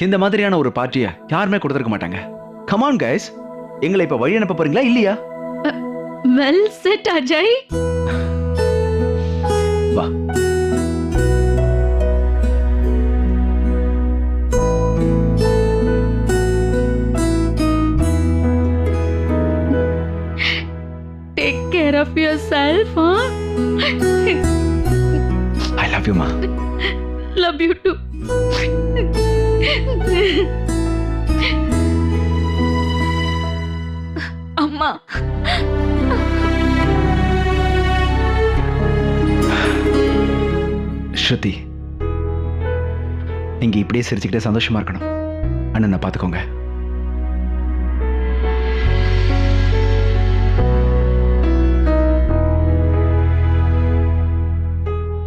இந்த மாதிரியான ஒரு பார்ட்டியை யாருமே கொடுத்துருக்க மாட்டாங்க. கமான் கைஸ், எங்களை இப்ப வழி அனுப்ப போறீங்களா இல்லையா? Well set Ajay. வா. Take care of yourself, huh? I love you, ma. Love you too. அம்மா. ஸ்ருதி, நீங்க இப்படியே சிரிச்சுக்கிட்டே சந்தோஷமா இருக்கணும். அண்ணனை பாத்துக்கோங்க.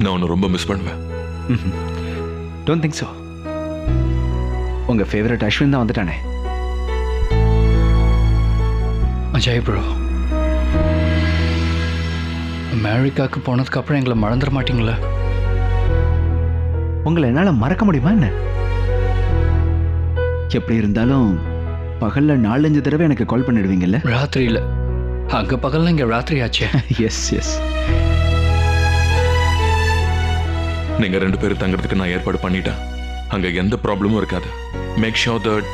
நான் உன்னை ரொம்ப மிஸ் பண்ணுவேன். Don't think so. உங்க ஃபேவரட் அஸ்வின் தான் வந்துட்டானே. அஜய் ப்ரோ, அமெரிக்காவுக்கு போனதுக்கு அப்புறம் எங்களை மறந்துட மாட்டீங்களா? உங்களை என்னால மறக்க முடியுமா என்ன? எப்படி இருந்தாலும் பகல்ல 4-5 தடவை எனக்கு கால் பண்ணிடுவீங்கல்ல? ராத்திரியில் அங்கே பகல்ல இங்கே ராத்திரி ஆச்சு. Yes yes. நீங்க 2 பேரும் தங்குறதுக்கு நான் ஏற்பாடு பண்ணிட்டேன். அங்க எந்த ப்ராப்ளமும் இருக்காது. மேக் ஷோர் தட்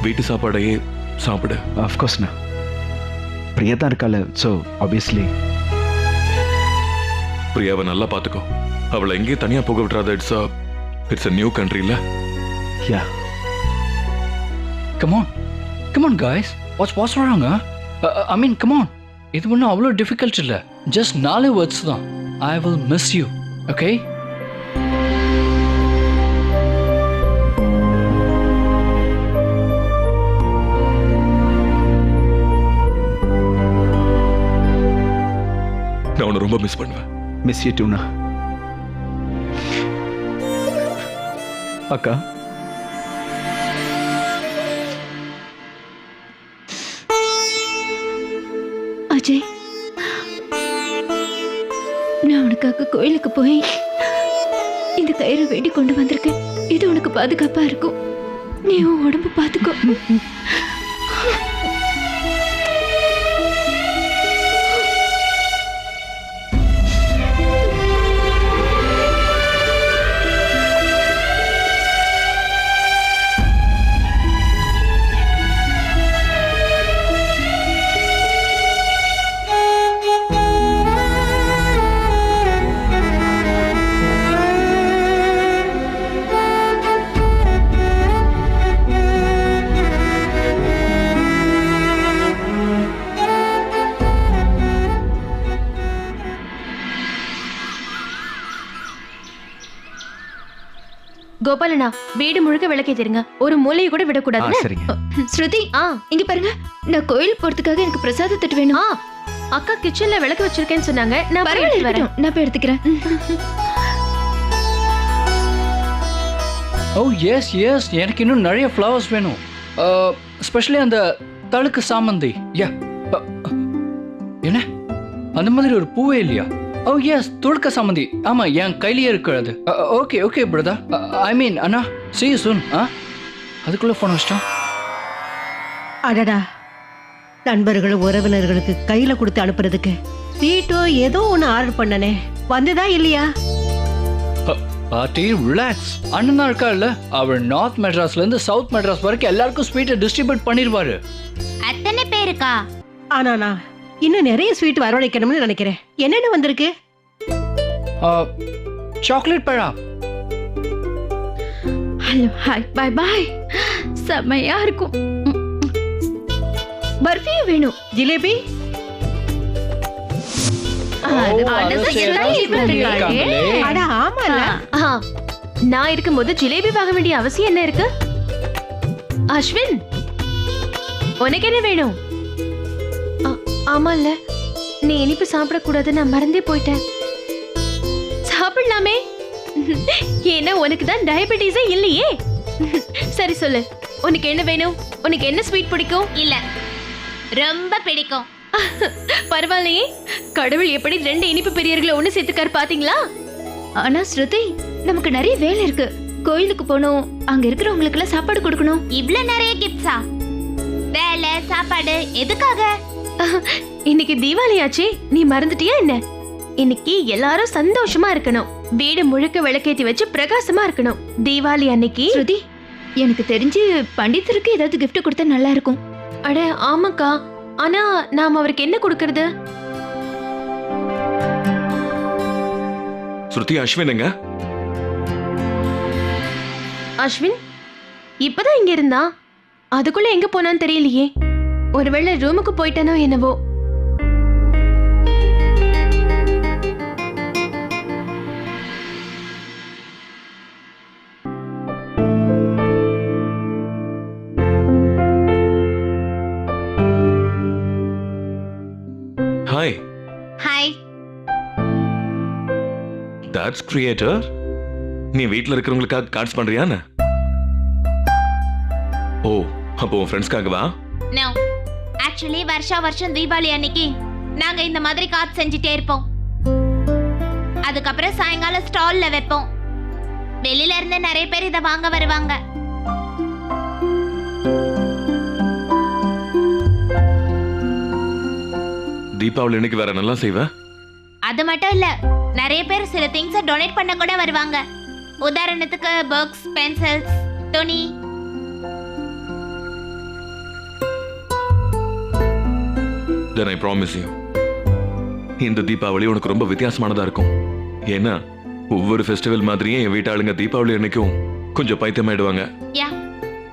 வீட்டு சாப்பாடையே சாப்பிடு. ஆஃப்கோர்ஸ்ண்ணா. பிரியா தான் இருக்கால, ஸோ ஆப்வியஸ்லி. பிரியாவை நல்லா பார்த்துக்கோ. அவளை எங்கேயும் தனியா போக விட்டுறாத. இட்ஸ் a நியூ கண்ட்ரி இல்ல? யா. Come on guys, what's wrong? I mean, come on. இது ஒன்றும் அவ்வளோ டிஃபிகல்ட் இல்லை. ஜஸ்ட் 4 வேர்ட்ஸ் தான். I will miss you, okay? நான் உன்னை ரொம்ப மிஸ் பண்ணுவேன். மிஸ் யூ டூண்ணா. அக்கா, அஜய், நான் உனக்காக கோயிலுக்கு போய் இந்த கயிறை வேண்டி கொண்டு வந்திருக்கேன். இது உனக்கு பாதுகாப்பா இருக்கும். நீ உன் உடம்பு பார்த்துக்கோ. கோபாலண்ணா, வீடு முழுக்க விளக்கேத்திருங்க. ஒரு மூலையை கூட விடக்கூடாது. சரிங்க. ஸ்ருதி, இங்க பாருங்க, நான் கோயில் போறதுக்காக எனக்கு பிரசாதம் தட்டு வேணும். அக்கா கிச்சன்ல விளக்கு வச்சிருக்கேன்னு சொன்னாங்க. நான் போய் எடுத்துட்டு வரேன். நான் போய் எடுத்துக்கிறேன். ஓ எஸ் எஸ், எனக்கு இன்னும் நிறைய ஃப்ளவர்ஸ் வேணும். ஸ்பெஷலி அந்த தழுக்கு சாமந்தி. யா. என்ன அந்த மாதிரி ஒரு பூவே இல்லையா? ஓ எஸ், துளுக்க சாமந்தி. ஆமா, என் கையிலேயே இருக்கிறது. Okay okay brother. I mean Anna, see you soon. அதுக்குள்ள ஃபோன் வச்சிட்டோம். அடடா, நண்பர்கள் உறவினர்களுக்கு கையில கொடுத்து அனுப்புறதுக்கு ஸ்வீட்டோ ஏதோ ஒன்று ஆர்டர் பண்ணனே, வந்துதா இல்லையா? Party relax. அண்ணன் இருக்கா இல்ல, அவர் நார்த் மெட்ராஸ்ல இருந்து சவுத் மெட்ராஸ் வரைக்கும் எல்லாருக்கும் ஸ்வீட்டை டிஸ்ட்ரிபியூட் பண்ணிடுவாரு. அத்தனை பேருக்கா? ஆனா நான் இன்னும் நிறைய ஸ்வீட் வரவழைக்கணும்னு நினைக்கிறேன். என்னென்ன வந்திருக்கு? சாக்லேட் பழா. Hello, hi, bye bye. செம்மையா இருக்கும். பர்ஃபியும் வேணும். ஜிலேபி? அட ஆமால. நான் இருக்கும்போது ஜிலேபி வாங்க வேண்டிய அவசியம் என்ன இருக்கு? அஸ்வின், உனக்கு என்ன வேணும்? ஆமால, நீ இனிப்பு சாப்பிடக்கூடாது, நான் மறந்தே போயிட்டேன். சாப்பிடலாமே, ஏன்னா உனக்கு தான் டயபெட்டிஸே இல்லையே. சரி சொல்லு, உனக்கு என்ன வேணும்? உனக்கு என்ன ஸ்வீட் பிடிக்கும்? இல்ல, ரொம்ப பிடிக்கும். பரவாயில்லையே, கடவுள் எப்படி 2 இனிப்பு பிரியர்களை ஒண்ணு சேர்த்துக்காரு பாத்தீங்களா? ஆனா ஸ்ருதி, நமக்கு நிறைய வேலை இருக்கு. கோயிலுக்கு போகணும், அங்க இருக்கிறவங்களுக்கு எல்லாம் சாப்பாடு கொடுக்கணும். இவ்ளோ நிறைய கிஃப்ட்ஸா? வேலை சாப்பாடு எதுக்காக? இன்னைக்கு தீபாவளி ஆச்சே, நீ மறந்துட்டியா என்ன? இன்னைக்கு எல்லாரும் சந்தோஷமா இருக்கணும், வீடு முழுக்க விளக்கேத்தி வச்சு பிரகாசமா இருக்கணும். தீபாவளி அன்னைக்கு. ஸ்ருதி, எனக்கு தெரிஞ்சு பண்டிதருக்கு ஏதாவது gift கொடுத்தா நல்லா இருக்கும். அட ஆமாக்கா, ஆனா நாம அவருக்கு என்ன கொடுக்கறது? ஸ்ருதி, அஸ்வின் எங்க? அஸ்வின் இப்பதான் இங்க இருந்தா, அதுக்குள்ள எங்க போனான்னு தெரியலையே. ஒருவேளை ரூமுக்கு போயிட்டானோ என்னவோ. ஹாய். ஹாய். That's creator. நீ வீட்ல இருக்கிறவங்களுக்காக கார்ட்ஸ் பண்றியான்னு? ஓ, அப்போ உன் ஃப்ரெண்ட்ஸ்க்காகவா? நோ, ஆக்சுவலி வருஷம் தீபாவளி அன்னைக்கு நாங்க இந்த மாதிரி கார்ட் செஞ்சுட்டே இருப்போம். அதுக்கப்புறம் சாயங்காலம் ஸ்டால்ல வைப்போம். வெளியில இருந்து நிறைய பேர் இதை வாங்க வருவாங்க. தீபாவளி அன்னைக்கு வேற நல்லா செய்வ? அது மட்டும் இல்ல, நிறைய பேர் சில திங்ஸை டொனேட் பண்ண கூட வருவாங்க. உதாரணத்துக்கு புக்ஸ், பென்சில்ஸ், துணி. Then I promise you, இந்த தீபாவளி உனக்கு ரொம்ப வித்தியாசமானதா இருக்கும். ஏன்னா ஒவ்வொரு ஃபெஸ்டிவல் மாதிரியே என் வீட்டாளுங்க தீபாவளி அன்னைக்கும் கொஞ்சம் பைத்தியமாயிடுவாங்க. யா,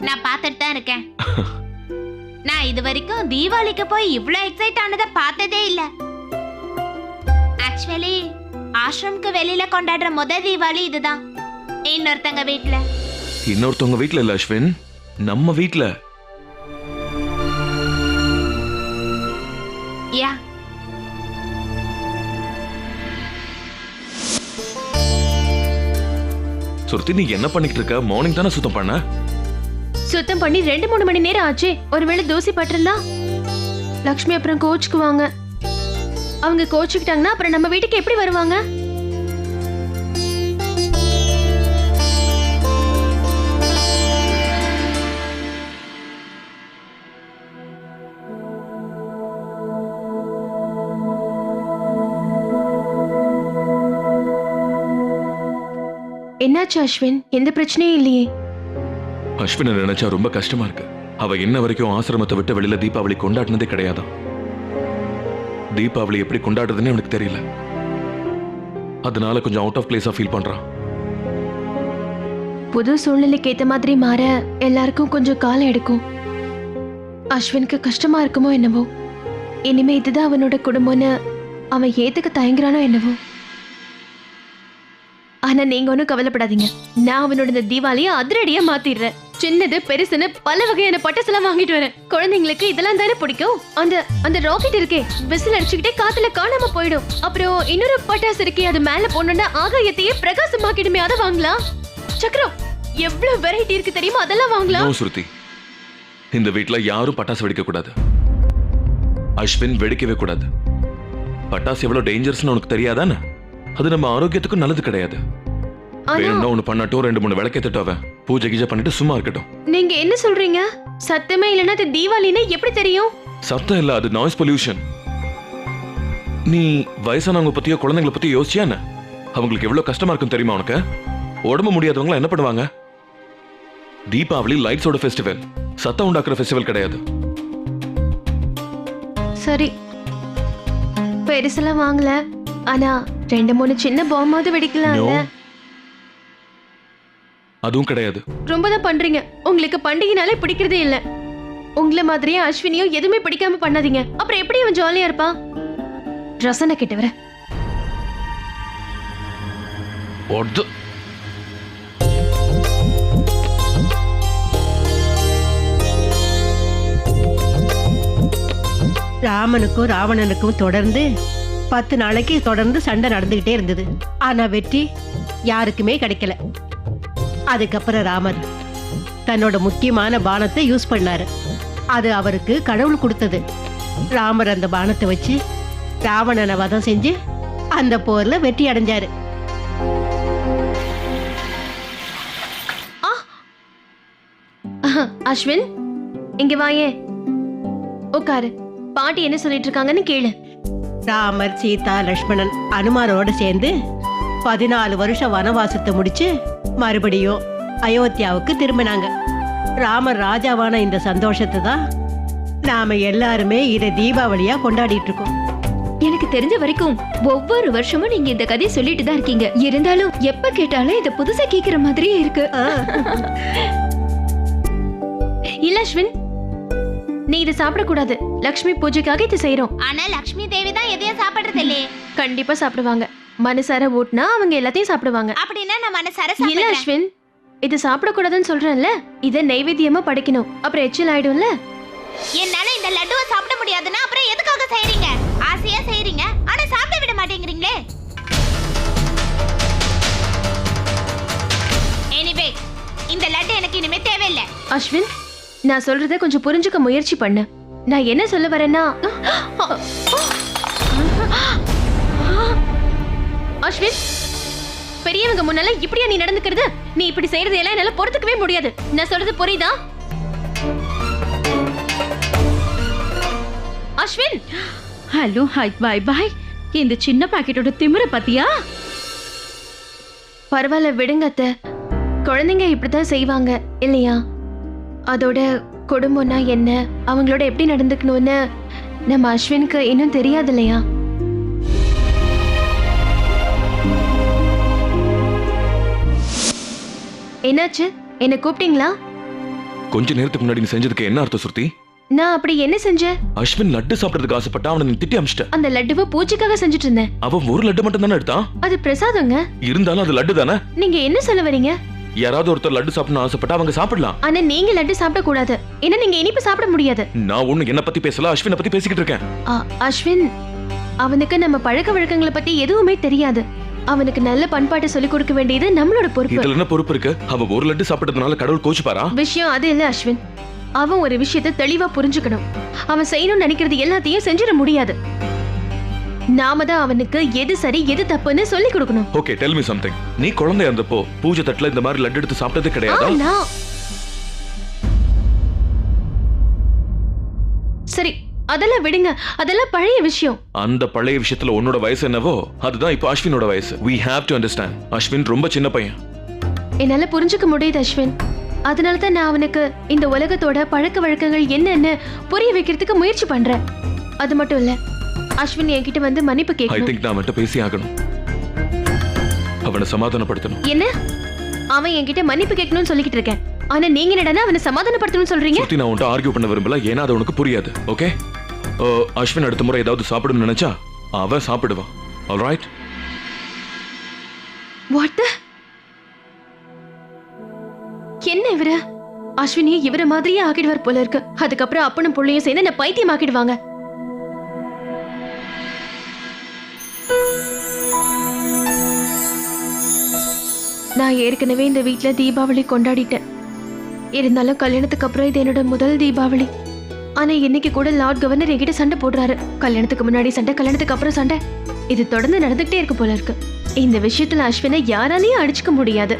நான் பார்த்துட்டு தான் இருக்கேன். நான் இது வரைக்கும் தீபாவளிக்கு போய் இவ்ளோ எக்ஸைட் ஆனதை பார்த்ததே இல்ல. ஆக்சுவலி ஆஷ்ரம்க்கு வெளியில கொண்டாடுற முத தீபாவளி இதுதான். இன்னொருத்தங்க வீட்ல. இன்னொருத்தவங்க வீட்ல இல்ல அஸ்வின், நம்ம வீட்ல. யா. சுருதி, நீ என்ன பண்ணிட்டு இருக்க? மார்னிங் தானே சுத்தம் பண்ண? சுத்தம் பண்ணி 2-3 மணி நேரம் ஆச்சு. ஒருவேளை தூசி பட்டிருந்தா லக்ஷ்மி அப்புறம் கோச்சுக்குவாங்க. அவங்க கோச்சுக்கிட்டாங்கன்னா அப்புறம் நம்ம வீட்டுக்கு எப்படி வருவாங்க? என்னாச்சு அஸ்வின்? எந்த பிரச்சனையும் இல்லையே? அஸ்வினை நினைச்சா ரொம்ப கஷ்டமா இருக்கு. அவ என்ன வரைக்கும் ஆசிரமத்தை விட்டு வெளியில தீபாவளி கொண்டாடினதே கிடையாதான். தீபாவளி எப்படி கொண்டாடுறதுன்னு எனக்கு தெரியல. அதனால கொஞ்சம் அவுட் ஆஃப் பிளேஸா ஃபீல் பண்றான். புது சூழ்நிலைக்கு ஏத்த மாதிரி மாற எல்லாருக்கும் கொஞ்சம் காலம் எடுக்கும். அஸ்வினுக்கு கஷ்டமா இருக்குமோ என்னவோ. இனிமே இதுதான் அவனோட குடும்பம்னு அவன் ஏத்துக்க தயங்குறானோ என்னவோ. ஆனா நீங்க ஒன்னும் கவலைப்படாதீங்க, நான் அவனோட இந்த தீபாவளியை அதிரடியா மாத்திடுறேன். சின்னது பெருசுன்னு பல வகையான பட்டாசு எல்லாம் வாங்கிட்டு வரேன். குழந்தைங்களுக்கு இதெல்லாம் தானே பிடிக்கும். அந்த ராக்கெட் இருக்கே, விசில் அடிச்சுக்கிட்டே காத்துல காணாம போயிடும். அப்புறம் இன்னொரு பட்டாசு இருக்கே, அது மேல போனோம்னா ஆகாயத்தையே பிரகாசமாக்கிடுமே, அதை வாங்கலாம். சக்கரம், எவ்வளவு வெரைட்டி இருக்கு தெரியுமா, அதெல்லாம் வாங்கலாம். நோ ஸ்ருதி, இந்த வீட்ல யாரும் பட்டாசு வெடிக்க கூடாது. அஸ்வின் வெடிக்கவே கூடாது. பட்டாசு எவ்வளவு டேஞ்சரஸ்னு உனக்கு தெரியாதானே? அது நம்ம ஆரோக்கியத்துக்கும் நல்லது கிடையாது. வேணும்னா ஒண்ணு பண்ணட்டும், 2-3 விளக்கேத்திட்டு பூஜை கீஜை பண்ணிட்டு சும்மா இருக்கட்டும். நீங்க என்ன சொல்றீங்க? சத்தமே இல்லைன்னா அது தீபாவளின்னு எப்படி தெரியும்? சத்தம் இல்ல, அது நாய்ஸ் பொல்யூஷன். நீ வயசானவங்க பத்தியோ குழந்தைங்களை பத்தியோ யோசிச்சியா என்ன? அவங்களுக்கு எவ்வளவு கஷ்டமா இருக்கும் தெரியுமா உனக்கு? உடம்பு முடியாதவங்க என்ன பண்ணுவாங்க? தீபாவளி லைட்ஸோட ஃபெஸ்டிவல், சத்தம் உண்டாக்குற ஃபெஸ்டிவல் கிடையாது. சரி, பெருசெல்லாம் வாங்கல, ஆனா 2-3 சின்ன பாமாவது வெடிக்கலாம்ல. அதுவும் கிடையாது. ரொம்ப தான் பண்றீங்க. உங்களுக்கு பண்டிகைனாலே பிடிக்கிறதே இல்ல. உங்களை மாதிரியே அஸ்வினியும் எதுவுமே பிடிக்காம பண்ணாதீங்க. அப்புறம் எப்படி அவன் ஜாலியா இருப்பான்? ரசனை கிட்ட வர. ராமனுக்கும் ராவணனுக்கும் தொடர்ந்து 10 நாளைக்கு தொடர்ந்து சண்டை நடந்துகிட்டே இருந்தது. ஆனா வெற்றி யாருக்குமே கிடைக்கல. அதுக்கப்புறம் ராமர் தன்னோட முக்கியமான பானத்தை யூஸ் பண்ணாரு. அது அவருக்கு கடவுள் கொடுத்தது. ராமர் அந்த பானத்தை வச்சு ராவணனை வதம் செஞ்சு அந்த போர்ல வெற்றி அடைஞ்சாரு. அஸ்வின் இங்க வாயே, உட்காரு. பாட்டி என்ன சொல்லிட்டு இருக்காங்கன்னு கேளு. ராமர், சீதா, லக்ஷ்மணன், அனுமாரோட சேர்ந்து 14 வருஷம் வனவாசத்தை முடிச்சு மறுபடியும் அயோத்தியாவுக்கு திரும்பினாங்க. ராமர் ராஜாவான இந்த சந்தோஷத்தை தான் நாம எல்லாருமே இதை தீபாவளியா கொண்டாடிட்டு இருக்கோம். எனக்கு தெரிஞ்ச வரைக்கும் ஒவ்வொரு வருஷமும் நீங்க இந்த கதையை சொல்லிட்டு தான் இருக்கீங்க. இருந்தாலும் எப்ப கேட்டாலும் இத புதுசா கேக்குற மாதிரியே இருக்கு. இல்ல அஸ்வின், நீ இதை சாப்பிடக்கூடாது. லக்ஷ்மி பூஜைக்காக இது செய்யறோம். ஆனா லக்ஷ்மி தேவி தான் எதையும் சாப்பிடுறது இல்லையே. கண்டிப்பா சாப்பிடுவாங்க. மனசார ஊட்டினா அவங்க எல்லாத்தையும் சாப்பிடுவாங்க. அப்படின்னா நான் மனசார இல்ல சாப்பிடுறேன். அஸ்வின், இது சாப்பிடக்கூடாதுன்னு சொல்றேன்ல. இதை நைவேத்தியமா படைக்கணும். அப்புறம் எச்சில் ஆயிடும்ல. என்னால இந்த லட்டுவை சாப்பிட முடியாதுன்னா அப்புறம் எதுக்காக செய்றீங்க? ஆசையா செய்றீங்க, ஆனா சாப்பிட விட மாட்டேங்கிறீங்களே. எனிவே, இந்த லட்டு எனக்கு இனிமே தேவையில்லை. அஸ்வின், நான் சொல்றத கொஞ்சம் புரிஞ்சுக்க முயற்சி பண்ணு. நான் என்ன சொல்ல வரேன்னா, அஸ்வின், பெரியவங்க முன்னால இப்படியா நீ நடந்துக்கிறது? நீ இப்படி செய்யறது எல்லாம் என்னால பொறுத்துக்கவே முடியாது. நான் சொல்றது புரியுதா? அஸ்வின், ஹலோ, ஹாய், பை பாய். இந்த சின்ன பாக்கெட்டோட திமிர பாத்தியா? பரவாயில்ல விடுங்க அத்தை. குழந்தைங்க இப்படித்தான் செய்வாங்க இல்லையா? அதோட குடும்பம்னா என்ன, அவங்களோட எப்படி நடந்துக்கணும்னு நம்ம அஸ்வினுக்கு இன்னும் தெரியாது இல்லையா? என்னாச்சு? என்ன கூப்பிட்டீங்களா? கொஞ்ச நேரத்துக்கு முன்னாடி நீ செஞ்சதுக்கு என்ன அர்த்தம் சுருதி? நான் அப்படி என்ன செஞ்சேன்? அஸ்வின் லட்டு சாப்பிடுறதுக்கு ஆசைப்பட்டா அவனை நீ திட்டி அமிச்சிட்ட. அந்த லட்டுவை பூஜைக்காக செஞ்சுட்டு இருந்தேன். அவன் ஒரு லட்டு மட்டும் தானே எடுத்தான். அது பிரசாதங்க. இருந்தாலும் அது லட்டு தானே. நீங்க என்ன சொல்ல வரீங்க? யாராவது ஒருத்தர் லட்டு சாப்பிடணும் ஆசைப்பட்டா அவங்க சாப்பிடலாம். ஆனா நீங்க லட்டு சாப்பிட கூடாது. ஏன்னா நீங்க இனிப்பு சாப்பிட முடியாது. நான் ஒண்ணு என்ன பத்தி பேசல, அஸ்வினை பத்தி பேசிக்கிட்டு இருக்கேன். அஸ்வின், அவனுக்கு நம்ம பழக்க வழக்கங்களை பத்தி எதுவுமே தெரியாது. அவனுக்கு நல்ல பண்பாட்டை சொல்லிக் கொடுக்க வேண்டியது நம்மளோட பொறுப்பு. இதுல என்ன பொறுப்பு இருக்கு? அவன் ஒரு லட்டு சாப்பிட்டதுனால கடவுள் கோச்சுப்பாரா? விஷயம் அது இல்ல அஸ்வின். அவன் ஒரு விஷயத்தை தெளிவா புரிஞ்சுக்கணும். அவன் செய்யணும்னு நினைக்கிறது எல்லாத்தையும் செஞ்சிட முடியாது. நாம தான் அவனுக்கு எது சரி எது தப்புன்னு சொல்லி கொடுக்கணும். Okay, tell me something. நீ குழந்தையா இருந்தப்போ பூஜை தட்டுல இந்த மாதிரி லட்டு எடுத்து சாப்பிட்டதே கிடையாதா? சரி, அதெல்லாம் விடுங்க. அதெல்லாம் பழைய விஷயம். அந்த பழைய விஷயத்துல உன்னோட வயசு என்னவோ அதுதான் இப்போ அஸ்வினோட வயசு. We have to understand. Ashwin ரொம்ப சின்ன பையன். என்னால புரிஞ்சுக்க முடியுது அஸ்வின். அதனால தான் நான் அவனுக்கு இந்த உலகத்தோட பழக்க வழக்கங்கள் என்னன்னு புரிய வைக்கிறதுக்கு முயற்சி பண்றேன். அது மட்டும் இல்ல, அஸ்வின் என்கிட்ட வந்து மன்னிப்பு I கேட்கணும். think நான் அவன்கிட்ட பேசி ஆகணும். அவனை சமாதானப்படுத்தணும். என்ன? அவன் என்கிட்ட மன்னிப்பு கேட்கணும்னு சொல்லிக்கிட்டு இருக்கேன். ஆனா நீங்க என்னடா அவனை சமாதானப்படுத்தணும்னு சொல்றீங்க? சுத்தி நான் உன்கிட்ட ஆர்கியூ பண்ண விரும்பல, ஏன்னா அது உனக்கு புரியாது. ஓகே, அஸ்வின் அடுத்த முறை ஏதாவது சாப்பிடணும்னு நினைச்சா அவன் சாப்பிடுவான். ஆல்ரைட்? வாட்? என்ன இவரு? அஸ்வினியை இவர மாதிரியே ஆக்கிடுவார் போல இருக்கு. அதுக்கப்புறம் அப்பனும் புள்ளையும் சேர்ந்து என்ன பைத்தியம் ஆக்கிடுவாங்க. நான் ஏற்கனவே இந்த வீட்ல தீபாவளி கொண்டாடிட்டேன். இருந்தாலும் கல்யாணத்துக்கு அப்புறம் இது என்னோட முதல் தீபாவளி. ஆனா இன்னைக்கு கூட லார்ட் கவர்னர் என்கிட்ட சண்டை போடுறாரு. கல்யாணத்துக்கு முன்னாடி சண்டை, கல்யாணத்துக்கு அப்புறம் சண்டை. இது தொடர்ந்து நடந்துகிட்டே இருக்கு போல இருக்கு. இந்த விஷயத்துல அஸ்வினை யாராலையும் அடிச்சுக்க முடியாது.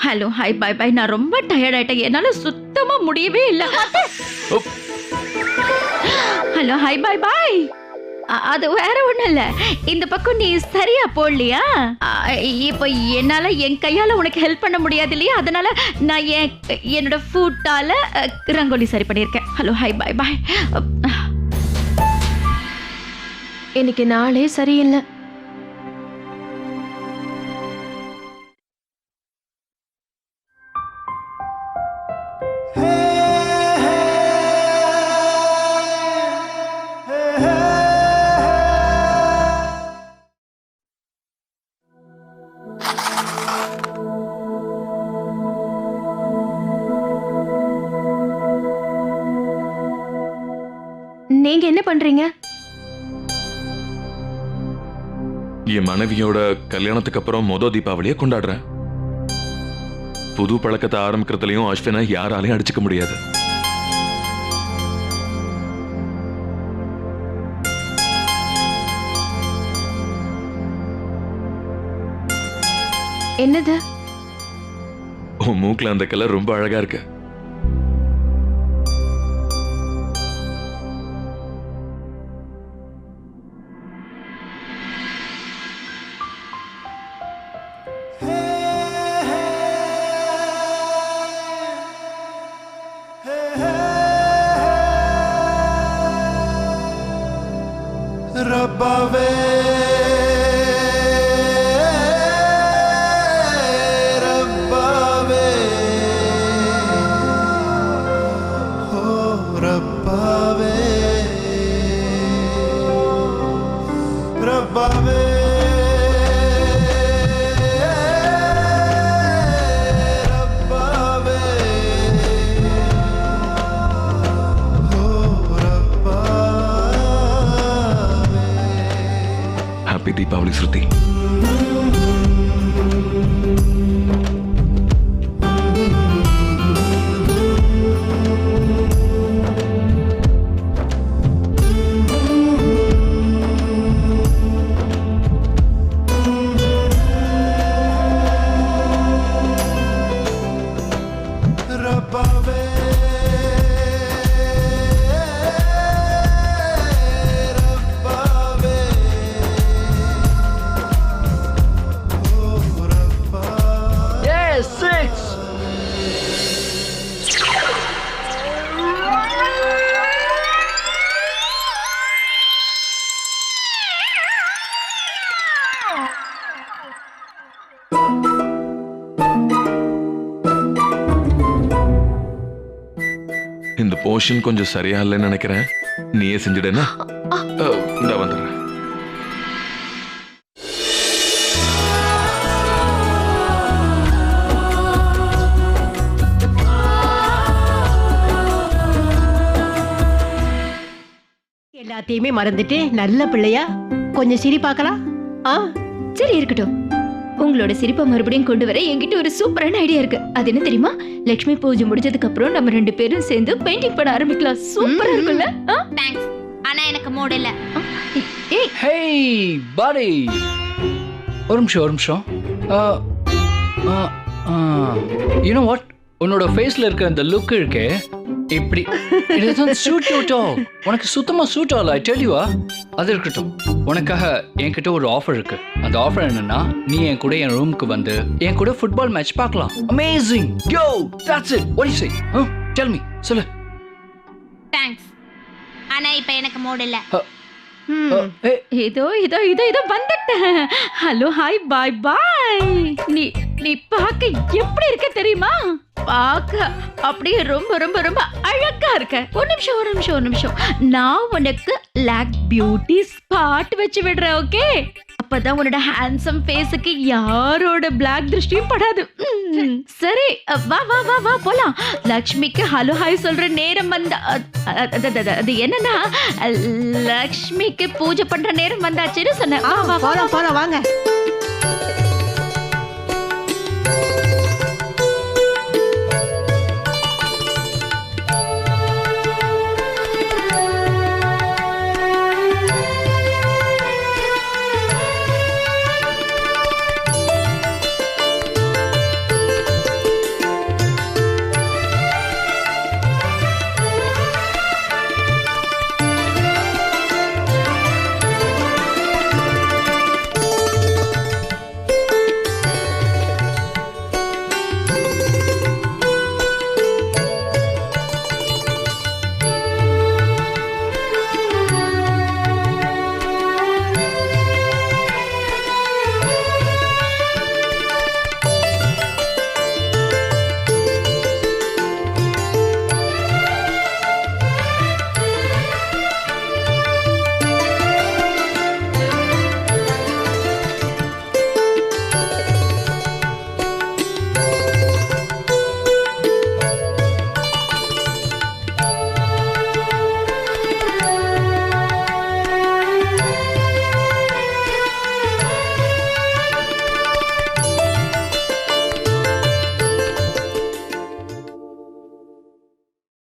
ஹலோ, ஹாய், பை பாய். நான் ரொம்ப டயர்ட் ஆயிட்டேன். என்னால சுத்தமா முடியவே இல்ல. ஹலோ, ஹாய், பை பாய். அது வேற ஒண்ணும் இல்ல. இந்த பக்கம் நீ சரியா போடலையா? இப்போ என்னால என் கையால உனக்கு ஹெல்ப் பண்ண முடியாது இல்லையா? அதனால நான் என்னோட ஃபுட்டால ரங்கோலி சரி பண்ணியிருக்கேன். ஹலோ, ஹாய், பை பாய். எனக்கு நாளே சரியில்லை. நீங்க என்ன பண்றீங்க? என் மனைவியோட கல்யாணத்துக்கு அப்புறம் தீபாவளியை கொண்டாடுறேன். புது பழக்கத்தை ஆரம்பிக்கிறதுலயும் அஸ்வினை யாராலையும் அடிச்சுக்க முடியாது. என்னது? உன் மூக்குல அந்த கலர் ரொம்ப அழகா இருக்கு. ரப்பாவே ரப்பாவே ஓ ரப்பாவே ரப்பாவே ரப்பாவே ஓ ரப்பாவே. ஹாப்பி தீபாவளி ஸ்ருதி. ரப்பாவே ரப்பாவே ஓ ரப்பா. Yes, 6. இந்த போர்ஷன் கொஞ்சம் சரியா இல்லைன்னு நினைக்கிறேன். நீயே செஞ்சிடனா? இந்த வந்துடுறேன். எல்லாத்தையுமே மறந்துட்டு நல்ல பிள்ளையா கொஞ்சம் சிரி பார்க்கலாம். ஆ சரி இருக்கட்டும். உங்களோட சிரிப்பை மறுபடியும் கொண்டு வர என்கிட்ட ஒரு சூப்பரான ஐடியா இருக்கு. அது என்ன தெரியுமா? லட்சுமி பூஜை முடிஞ்சதுக்கு அப்புறம் நம்ம 2 பேரும் சேர்ந்து பெயிண்டிங் பண்ண ஆரம்பிக்கலாம். சூப்பரா இருக்குல்ல? தேங்க்ஸ். ஆனா எனக்கு மூட் இல்ல. ஏய் Hey, buddy. ஒரு நிமிஷம். You know what? உன்னோட ஃபேஸ்ல இருக்க அந்த லுக் இருக்கே, இப்படி it doesn't suit you at all. உனக்கு சுத்தமா சூட் ஆகல. I tell you. அது இருக்கட்டும். உனக்காக என்கிட்ட ஒரு ஆஃபர் இருக்கு. அந்த ஆஃபர் என்னன்னா, நீ என் கூட என் ரூமுக்கு வந்து என் கூட ஃபுட்பால் மேட்ச் பார்க்கலாம். Amazing. Yo, that's it. What do you say? Tell me. சொல்லு. தேங்க்ஸ். ஆனா இப்ப எனக்கு மூட் இல்ல. Hey. இதோ வந்துட்டேன். ஹலோ ஹாய் பாய் பாய். நீ நீ பார்க்க எப்படி இருக்க தெரியுமா? பார்க்க அப்படியே ரொம்ப ரொம்ப ரொம்ப அழகா இருக்க. ஒரு நிமிஷம். நான் உனக்கு லாக் பியூட்டி ஸ்பாட் வச்சு விடுறேன். ஓகே? அப்பதான் உன்னோட ஹேண்ட்ஸம் ஃபேஸுக்கு யாரோட பிளாக் திருஷ்டியும் படாது. சரி வா வா வா வா போலாம். லக்ஷ்மிக்கு ஹலோ ஹாய் சொல்ற நேரம் வந்தா அது என்னன்னா லக்ஷ்மிக்கு பூஜை பண்ற நேரம் வந்தாச்சுன்னு சொன்னேன். போலாம் வாங்க.